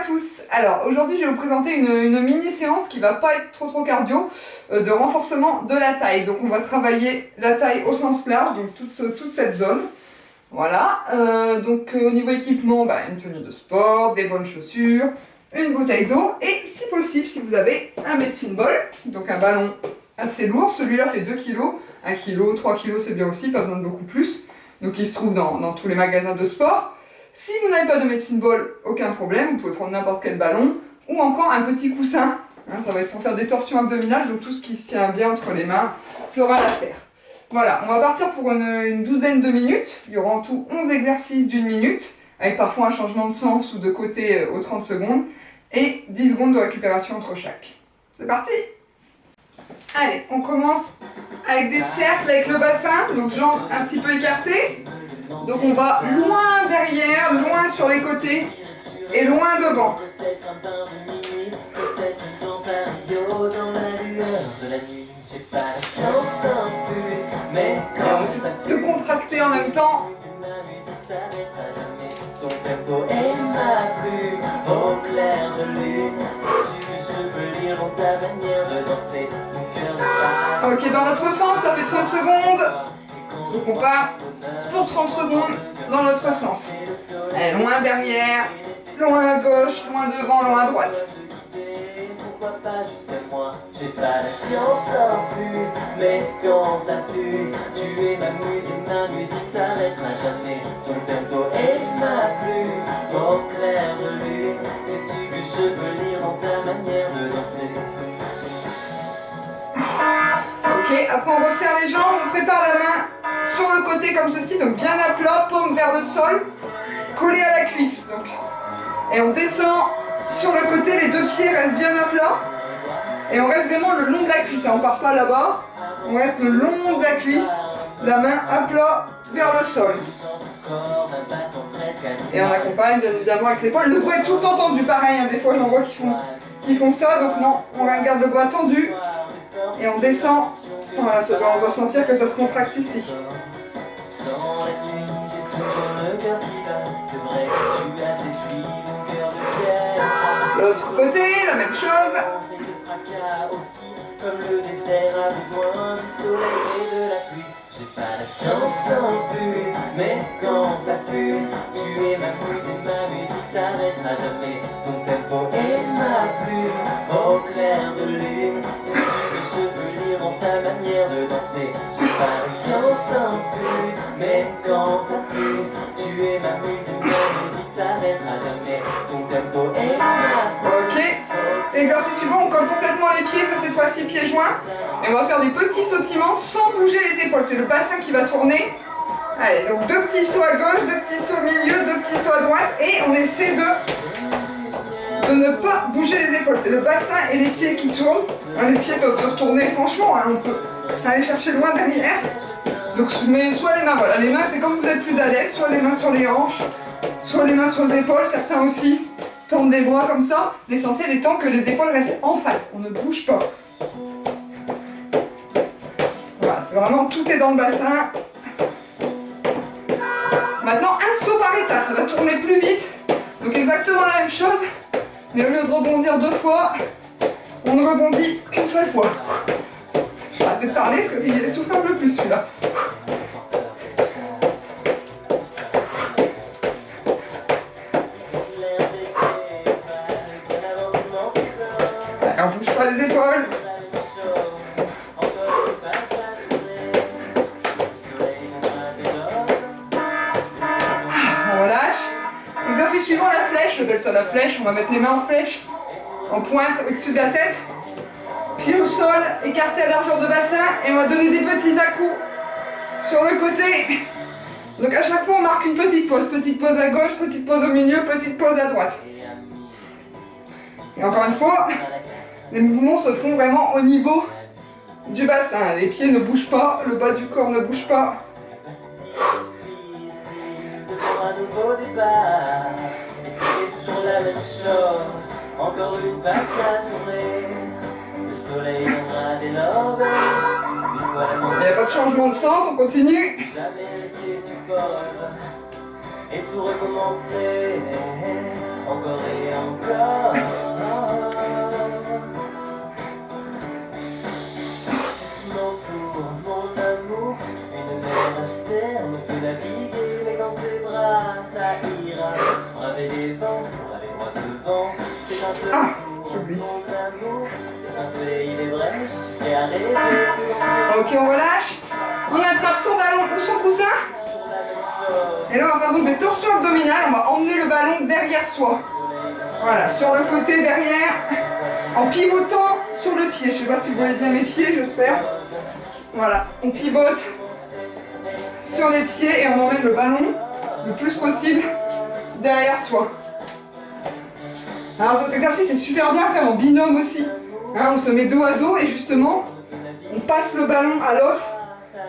à tous. Alors aujourd'hui je vais vous présenter une mini séance qui va pas être trop cardio, de renforcement de la taille. Donc on va travailler la taille au sens large, donc toute cette zone. Voilà, au niveau équipement, une tenue de sport, des bonnes chaussures, une bouteille d'eau et si possible, si vous avez un medicine ball, donc un ballon assez lourd, celui-là fait 2 kg, 1 kg, 3 kg c'est bien aussi, pas besoin de beaucoup plus. Donc il se trouve dans tous les magasins de sport. Si vous n'avez pas de medicine ball, aucun problème, vous pouvez prendre n'importe quel ballon ou encore un petit coussin. Ça va être pour faire des torsions abdominales, donc tout ce qui se tient bien entre les mains fera l'affaire. Voilà, on va partir pour une douzaine de minutes. Il y aura en tout 11 exercices d'1 minute, avec parfois un changement de sens ou de côté aux 30 secondes, et 10 secondes de récupération entre chaque. C'est parti! Allez, on commence avec des cercles avec le bassin, donc jambes un petit peu écartées. Donc on va loin derrière, loin sur les côtés et loin devant. Et on essaie de contracter en même temps. Ok, dans l'autre sens, ça fait 30 secondes. Donc on part pour 30 secondes dans l'autre sens. Allez, loin derrière, loin à gauche, loin devant, loin à droite. Pourquoi pas jusqu'à moi, j'ai pas la science infuse, mais quand ça fuse, tu es ma musique s'arrêtera jamais. Ton tempo est ma plume, au clair de lune, sais-tu que je peux lire dans ta manière de danser. Ok, après on resserre les jambes, on prépare la main sur le côté comme ceci, donc bien à plat, paume vers le sol, collé à la cuisse. Donc. Et on descend sur le côté, les deux pieds restent bien à plat. Et on reste vraiment le long de la cuisse, on ne part pas là-bas, on reste le long de la cuisse, la main à plat vers le sol. Et on accompagne bien évidemment avec l'épaule. Le bras est tout le temps tendu, pareil, des fois j'en vois qui font ça, donc non, on garde le bras tendu. Et on descend, voilà, on doit sentir que ça se contracte ici. L'autre côté, la même chose. Comme le désert a besoin du soleil et de la pluie. J'ai pas la science infuse, mais quand ça fuse, tu es ma musique s'arrêtera jamais. Ton tempo est ma plume, au clair de lune. Sais-tu que je peux lire dans ta manière de danser. J'ai pas la science infuse, mais quand ça fuse, tu es ma musique s'arrêtera jamais. Ton tempo est ma plume. Ok. Exercice suivant, on colle complètement les pieds, cette fois-ci pieds joints. Et on va faire des petits sautillements sans bouger les épaules. C'est le bassin qui va tourner. Allez, donc 2 petits sauts à gauche, 2 petits sauts au milieu, 2 petits sauts à droite. Et on essaie de ne pas bouger les épaules. C'est le bassin et les pieds qui tournent. Les pieds peuvent se retourner, franchement, on peut aller chercher loin derrière. Donc, mais soit les mains, voilà, les mains c'est comme vous êtes plus à l'aise, soit les mains sur les hanches, soit les mains sur les épaules, certains aussi. Tendre des bras comme ça, l'essentiel étant que les épaules restent en face, on ne bouge pas. Voilà, c'est vraiment tout est dans le bassin. Maintenant, un saut par étape, ça va tourner plus vite. Donc exactement la même chose, mais au lieu de rebondir 2 fois, on ne rebondit qu'une seule fois. Je vais arrêter de parler parce qu'il souffle un peu plus celui-là. On ne bouge pas les épaules. On relâche. Exercice suivant, la flèche. J'appelle ça la flèche. On va mettre les mains en flèche, en pointe au-dessus de la tête. Pieds au sol, écartés à largeur de bassin. Et on va donner des petits à-coups sur le côté. Donc à chaque fois, on marque une petite pause. Petite pause à gauche, petite pause au milieu, petite pause à droite. Et encore une fois, les mouvements se font vraiment au niveau du bassin. Les pieds ne bougent pas, le bas du corps ne bouge pas. Il n'y a pas de changement de sens, on continue. et tout recommencer, encore et encore. M'entoure mon amour, une mer agitée, on peut naviguer, mais dans tes bras, ça ira. Braver les vents, aller droit devant, c'est un peu j'oublie. mon amour, c'est un peu, il est vrai, je suis prêt à rêver. Ok, on relâche. On attrape son ballon ou son coussin. Et là, on va faire donc des torsions abdominales. On va emmener le ballon derrière soi. Voilà, sur le côté derrière, en pivotant sur le pied. Je sais pas si vous voyez bien mes pieds, j'espère. Voilà, on pivote sur les pieds et on emmène le ballon le plus possible derrière soi. Alors cet exercice est super bien à faire en binôme aussi. Hein, on se met dos à dos et justement, on passe le ballon à l'autre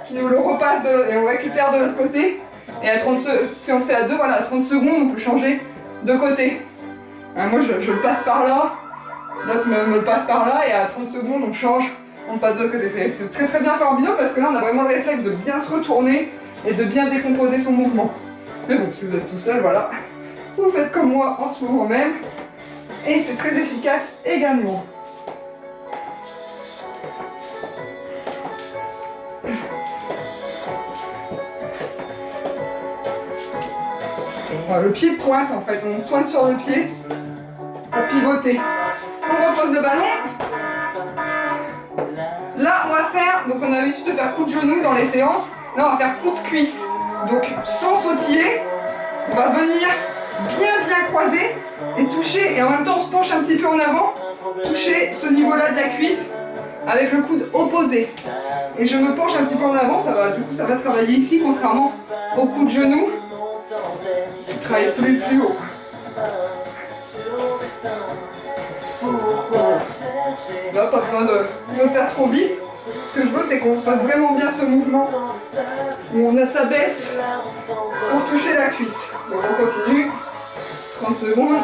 qui nous le repasse et on récupère de l'autre côté. Et à 30 si on le fait à deux, voilà, à 30 secondes, on peut changer de côté. Hein, moi, je le passe par là, l'autre me le passe par là, et à 30 secondes, on change, on passe de l'autre côté. C'est très très bien fait en binôme parce que là, on a vraiment le réflexe de bien se retourner et de bien décomposer son mouvement. Mais bon, si vous êtes tout seul, voilà, vous faites comme moi en ce moment même, et c'est très efficace également. Voilà, le pied pointe en fait, on pointe sur le pied pour pivoter. On repose le ballon. Là, on va faire, donc on a l'habitude de faire coup de genou dans les séances. Là, on va faire coup de cuisse. Donc, sans sautiller, on va venir bien croiser et toucher. Et en même temps, on se penche un petit peu en avant, toucher ce niveau-là de la cuisse avec le coude opposé. Et je me penche un petit peu en avant, du coup, ça va travailler ici, contrairement au coup de genou. Je travaille plus haut. Là, pas besoin de le faire trop vite. Ce que je veux, c'est qu'on fasse vraiment bien ce mouvement où on s'abaisse pour toucher la cuisse. Donc on continue. 30 secondes.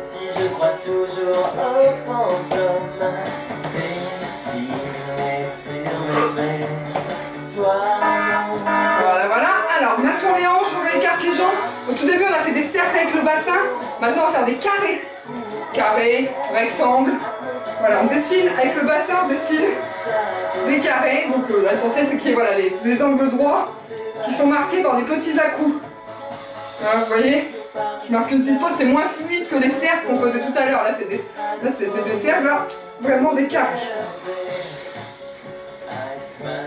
Si je crois toujours aux fantômes, dessinés sur mes mains, toi non. Voilà. Alors, main sur les hanches, on écarte les jambes. Au tout début, on a fait des cercles avec le bassin. Maintenant, on va faire des carrés. Carrés, rectangles. Voilà, on dessine avec le bassin, on dessine des carrés. Donc l'essentiel, c'est qu'il y ait voilà, les angles droits qui sont marqués par des petits à-coups. Hein, vous voyez, je marque une petite pause, c'est moins fluide que les cercles qu'on faisait tout à l'heure. Là, c'était des cercles, là, vraiment des carrés. Voilà,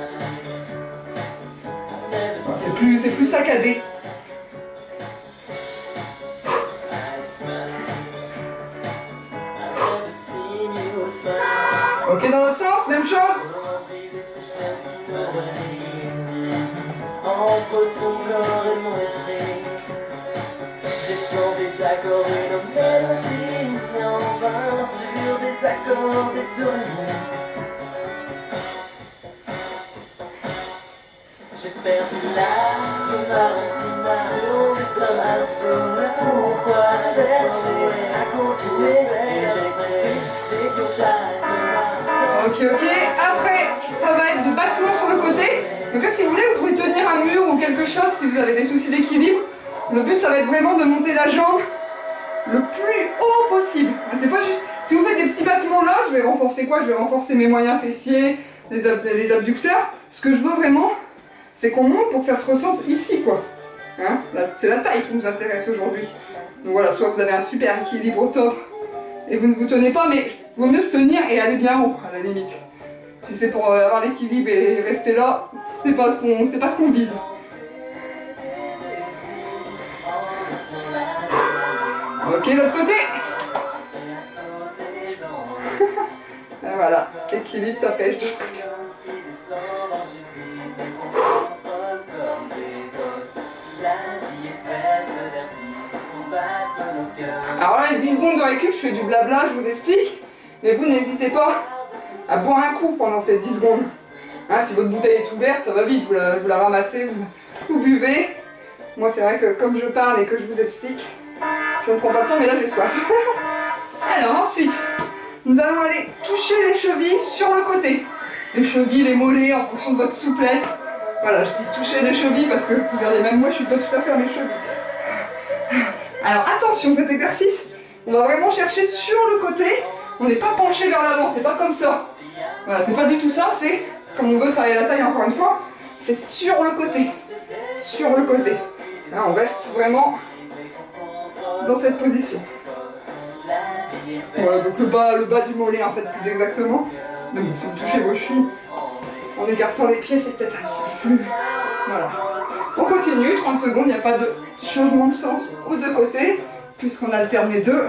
c'est plus saccadé. Ok, dans l'autre sens, même chose. Entre ton corps et mon esprit, j'ai tenté d'accorder nos mélodies, mais en vain sur des accords désolés. J'ai perdu la sur l'estomac. Pourquoi chercher à continuer? J'ai Ok. Après, ça va être du battement sur le côté. Donc là, si vous voulez, vous pouvez tenir un mur ou quelque chose si vous avez des soucis d'équilibre. Le but, ça va être vraiment de monter la jambe le plus haut possible. C'est pas juste... Si vous faites des petits battements là, je vais renforcer quoi? Je vais renforcer mes moyens fessiers, les abducteurs. Ce que je veux vraiment, c'est qu'on monte pour que ça se ressente ici, quoi. Hein, c'est la taille qui nous intéresse aujourd'hui. Donc voilà, soit vous avez un super équilibre au top et vous ne vous tenez pas, mais il vaut mieux se tenir et aller bien haut, à la limite. Si c'est pour avoir l'équilibre et rester là, c'est pas ce qu'on vise. Ok, l'autre côté. Et voilà, équilibre, ça pêche de ce côté. Alors là, les 10 secondes de récup, je fais du blabla, je vous explique. Mais vous, n'hésitez pas à boire un coup pendant ces 10 secondes. Hein, si votre bouteille est ouverte, ça va vite, vous la ramassez, vous buvez. Moi c'est vrai que comme je parle et que je vous explique, je ne prends pas le temps, mais là j'ai soif. Alors ensuite, nous allons aller toucher les chevilles sur le côté. Les chevilles, les mollets, en fonction de votre souplesse. Voilà, je dis toucher les chevilles parce que, regardez, même moi je suis pas tout à fait à mes chevilles. Alors attention, cet exercice, on va vraiment chercher sur le côté. On n'est pas penché vers l'avant, c'est pas comme ça. Voilà, c'est pas du tout ça, c'est comme on veut travailler la taille encore une fois, c'est sur le côté. Sur le côté. Là, on reste vraiment dans cette position. Voilà, donc le bas du mollet en fait, plus exactement. Donc si vous touchez vos chevilles en écartant les pieds, c'est peut-être un petit peu plus. Voilà. On continue, 30 secondes, il n'y a pas de changement de sens aux deux côtés, puisqu'on alterne les deux.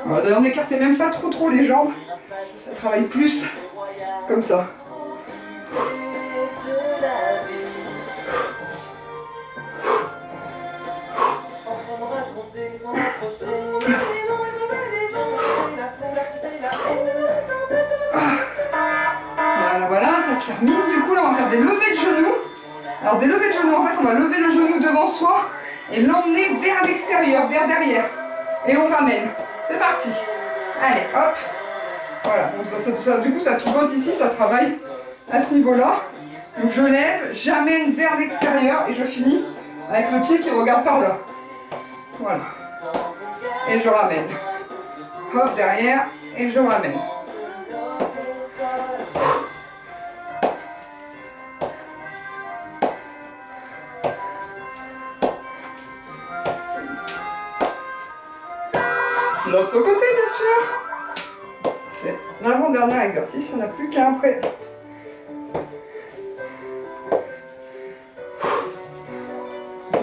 Voilà, d'ailleurs, n'écartez même pas trop les jambes, ça travaille plus comme ça. Voilà, ça se termine. Du coup, là, on va faire des levées de genoux. Alors, des levées de genoux, en fait, on va lever le genou devant soi et l'emmener vers l'extérieur, vers derrière. Et on ramène. C'est parti. Allez, hop. Voilà, donc du coup, ça pivote ici, ça travaille à ce niveau-là. Donc, je lève, j'amène vers l'extérieur et je finis avec le pied qui regarde par là. Voilà. Et je ramène. Hop, derrière, et je ramène. L'autre côté, bien sûr. C'est l'avant-dernier exercice, il n'y en a plus qu'un après.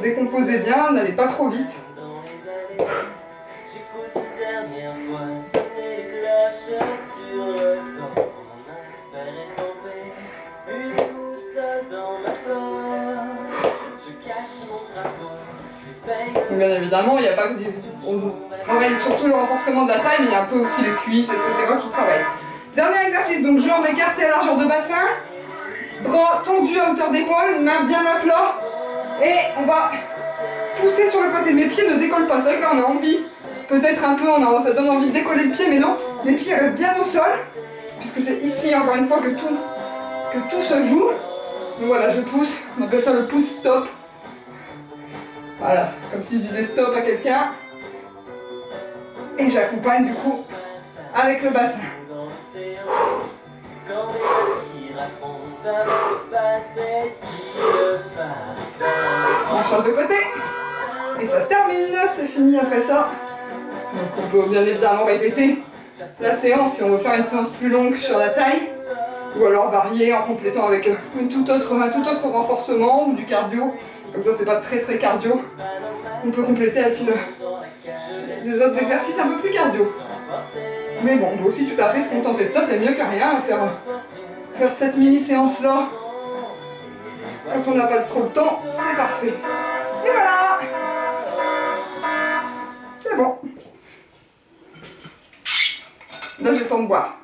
Décomposez bien, n'allez pas trop vite. Bien évidemment, il n'y a pas que on travaille surtout le renforcement de la taille, mais il y a un peu aussi les cuisses, etc. qui travaillent. Dernier exercice, donc jambes écartées à largeur de bassin, bras tendus à hauteur d'épaule, mains bien à plat, et on va pousser sur le côté. Mes pieds ne décollent pas, c'est vrai que là on a envie, peut-être un peu, ça donne envie de décoller le pied, mais non, les pieds restent bien au sol, puisque c'est ici encore une fois que tout se joue. Donc voilà, je pousse, on appelle ça le pouce stop. Voilà, comme si je disais stop à quelqu'un. Et j'accompagne du coup avec le bassin. On change de côté. Et ça se termine, c'est fini après ça. Donc on peut bien évidemment répéter la séance si on veut faire une séance plus longue sur la taille. Ou alors varier en complétant avec un tout autre renforcement ou du cardio. Comme ça c'est pas très cardio. On peut compléter avec des autres exercices un peu plus cardio. Mais bon, on peut aussi tout à fait se contenter de ça, c'est mieux que rien. Faire cette mini séance là quand on n'a pas trop le temps, c'est parfait. Et voilà. C'est bon. Là j'ai le temps de boire.